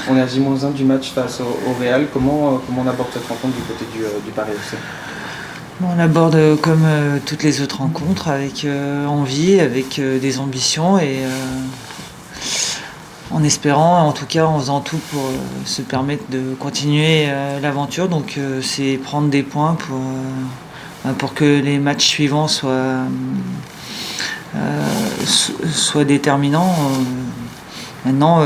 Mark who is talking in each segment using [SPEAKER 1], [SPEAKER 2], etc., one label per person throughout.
[SPEAKER 1] On est à J-1 du match face au Real. Comment on aborde cette rencontre du côté du Paris FC?
[SPEAKER 2] On aborde comme toutes les autres rencontres, avec envie, avec des ambitions et en espérant, en tout cas en faisant tout pour se permettre de continuer l'aventure. Donc c'est prendre des points pour que les matchs suivants soient déterminants. Maintenant,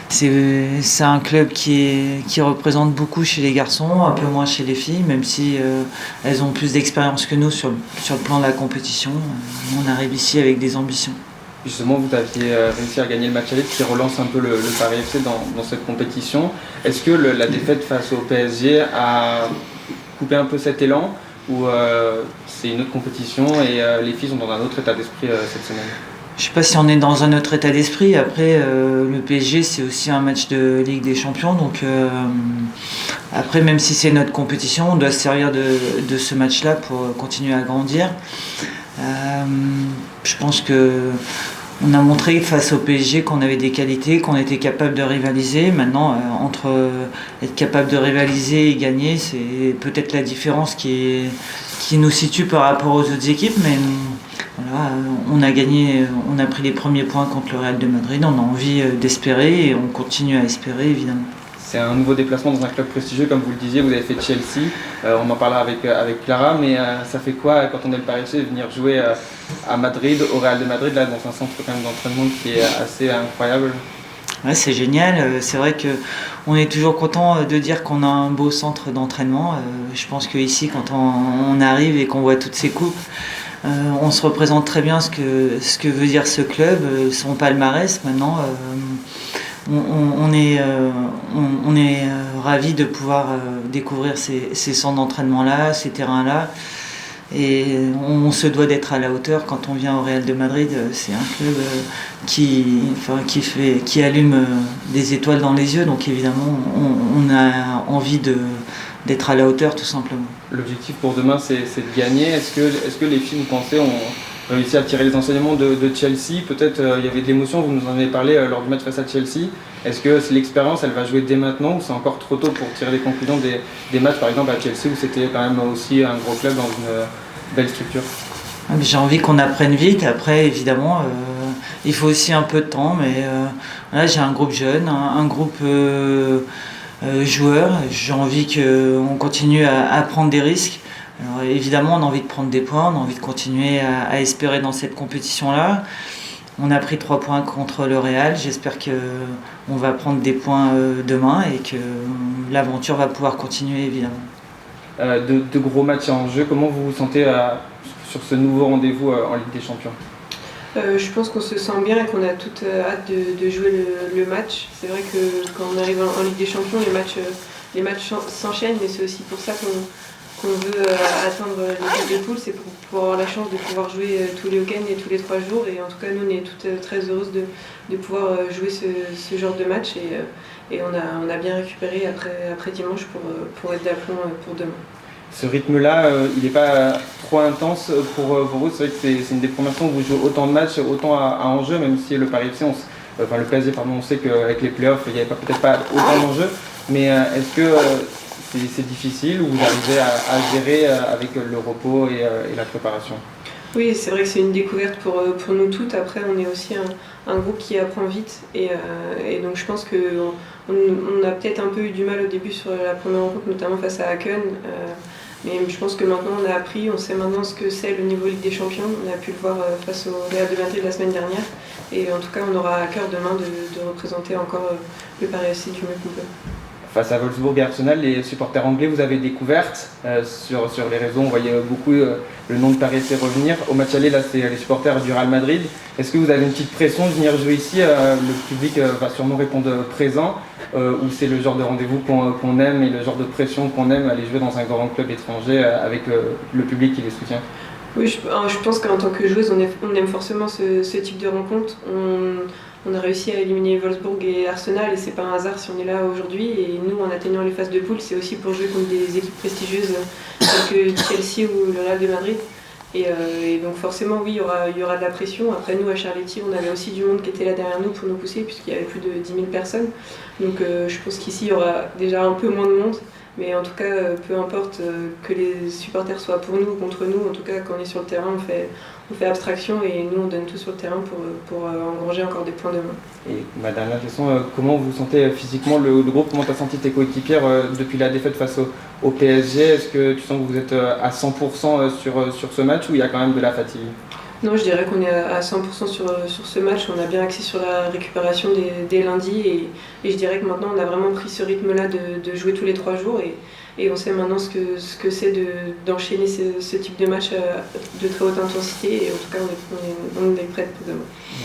[SPEAKER 2] c'est un club qui représente beaucoup chez les garçons, un peu moins chez les filles, même si elles ont plus d'expérience que nous sur le plan de la compétition. On arrive ici avec des ambitions.
[SPEAKER 1] Justement, vous aviez réussi à gagner le match aller qui relance un peu le Paris FC dans cette compétition. Est-ce que la défaite face au PSG a coupé un peu cet élan ou c'est une autre compétition et les filles sont dans un autre état d'esprit cette semaine?
[SPEAKER 2] Je ne sais pas si on est dans un autre état d'esprit. Après, le PSG, c'est aussi un match de Ligue des Champions. Donc, après, même si c'est notre compétition, on doit se servir de ce match-là pour continuer à grandir. Je pense qu'on a montré face au PSG qu'on avait des qualités, qu'on était capable de rivaliser. Maintenant, entre être capable de rivaliser et gagner, c'est peut-être la différence qui nous situe par rapport aux autres équipes. Mais voilà, on a gagné, on a pris les premiers points contre le Real de Madrid. On a envie d'espérer et on continue à espérer, évidemment.
[SPEAKER 1] C'est un nouveau déplacement dans un club prestigieux, comme vous le disiez, vous avez fait Chelsea, on en parlera avec Clara, mais ça fait quoi quand on est le Paris FC de venir jouer à Madrid, au Real de Madrid, là, dans un centre quand même d'entraînement qui est assez incroyable?
[SPEAKER 2] Ouais, c'est génial, c'est vrai qu'on est toujours content de dire qu'on a un beau centre d'entraînement. Je pense qu'ici, quand on arrive et qu'on voit toutes ces coupes, on se représente très bien ce que veut dire ce club, son palmarès. Maintenant, on est ravis de pouvoir découvrir ces centres d'entraînement-là, ces terrains-là. Et on se doit d'être à la hauteur quand on vient au Real de Madrid. C'est un club qui allume des étoiles dans les yeux. Donc évidemment, on a envie d'être à la hauteur, tout simplement.
[SPEAKER 1] L'objectif pour demain, c'est de gagner. Est-ce que les filles, vous pensez, ont réussi à tirer les enseignements de Chelsea? Peut-être il y avait de l'émotion, vous nous en avez parlé lors du match face à Chelsea. Est-ce que l'expérience, elle va jouer dès maintenant ou c'est encore trop tôt pour tirer les conclusions des matchs, par exemple à Chelsea, où c'était quand même aussi un gros club dans une belle structure?
[SPEAKER 2] J'ai envie qu'on apprenne vite. Après, évidemment, il faut aussi un peu de temps. Mais là, j'ai un groupe jeune, un groupe joueurs. J'ai envie qu'on continue à prendre des risques. Alors, évidemment, on a envie de prendre des points, on a envie de continuer à espérer dans cette compétition-là. On a pris 3 points contre le Real. J'espère qu'on va prendre des points demain et que l'aventure va pouvoir continuer, évidemment.
[SPEAKER 1] De gros matchs en jeu, comment vous vous sentez sur ce nouveau rendez-vous en Ligue des Champions?
[SPEAKER 3] Je pense qu'on se sent bien et qu'on a toute hâte de jouer le match. C'est vrai que quand on arrive en Ligue des Champions, les matchs s'enchaînent, mais c'est aussi pour ça qu'on veut atteindre les phases de poule, c'est pour avoir la chance de pouvoir jouer tous les week-ends et tous les 3 jours. Et en tout cas, nous, on est toutes très heureuses de pouvoir jouer ce genre de match. Et on a bien récupéré après dimanche pour être d'aplomb pour demain.
[SPEAKER 1] Ce rythme-là, il n'est pas trop intense pour vous? C'est vrai que c'est une des premières fois où vous jouez autant de matchs, autant à enjeu, même si le Paris FC, le PSG, pardon, on sait qu'avec les playoffs, il n'y avait peut-être pas autant d'enjeux. Mais est-ce que c'est difficile ou vous arrivez à gérer avec le repos et la préparation?
[SPEAKER 3] Oui, c'est vrai que c'est une découverte pour nous toutes. Après, on est aussi un groupe qui apprend vite. Et donc, je pense qu'on a peut-être un peu eu du mal au début sur la première rencontre, notamment face à Haken. Mais je pense que maintenant, on a appris. On sait maintenant ce que c'est le niveau Ligue des Champions. On a pu le voir face au Real de Madrid la semaine dernière. Et en tout cas, on aura à cœur demain de représenter encore le Paris FC du mieux qu'on peut.
[SPEAKER 1] Face à Wolfsburg et Arsenal, les supporters anglais, vous avez découvert sur les réseaux, on voyait beaucoup le nom de Paris FC revenir. Au match aller, là, c'est les supporters du Real Madrid. Est-ce que vous avez une petite pression de venir jouer ici? Le public va sûrement répondre présent, ou c'est le genre de rendez-vous qu'on aime et le genre de pression qu'on aime, aller jouer dans un grand club étranger avec le public qui les soutient?
[SPEAKER 3] Oui, je pense qu'en tant que joueuse, on aime forcément ce type de rencontre. On a réussi à éliminer Wolfsburg et Arsenal et c'est pas un hasard si on est là aujourd'hui. Et nous, en atteignant les phases de poule, c'est aussi pour jouer contre des équipes prestigieuses telles que Chelsea ou le Real de Madrid. Et donc forcément, oui, il y aura de la pression. Après, nous, à Charletti, on avait aussi du monde qui était là derrière nous pour nous pousser, puisqu'il y avait plus de 10 000 personnes. Donc je pense qu'ici, il y aura déjà un peu moins de monde. Mais en tout cas, peu importe que les supporters soient pour nous ou contre nous, en tout cas, quand on est sur le terrain, on fait abstraction et nous, on donne tout sur le terrain pour engranger encore des points demain.
[SPEAKER 1] Et ma dernière question, comment vous sentez physiquement le groupe? Comment tu as senti tes coéquipières depuis la défaite face au PSG? Est-ce que tu sens que vous êtes à 100% sur ce match ou il y a quand même de la fatigue?
[SPEAKER 3] Non, je dirais qu'on est à 100% sur ce match. On a bien axé sur la récupération dès lundi et je dirais que maintenant on a vraiment pris ce rythme-là de jouer tous les 3 jours et on sait maintenant ce que c'est d'enchaîner ce type de match de très haute intensité et en tout cas on est prêts pour demain.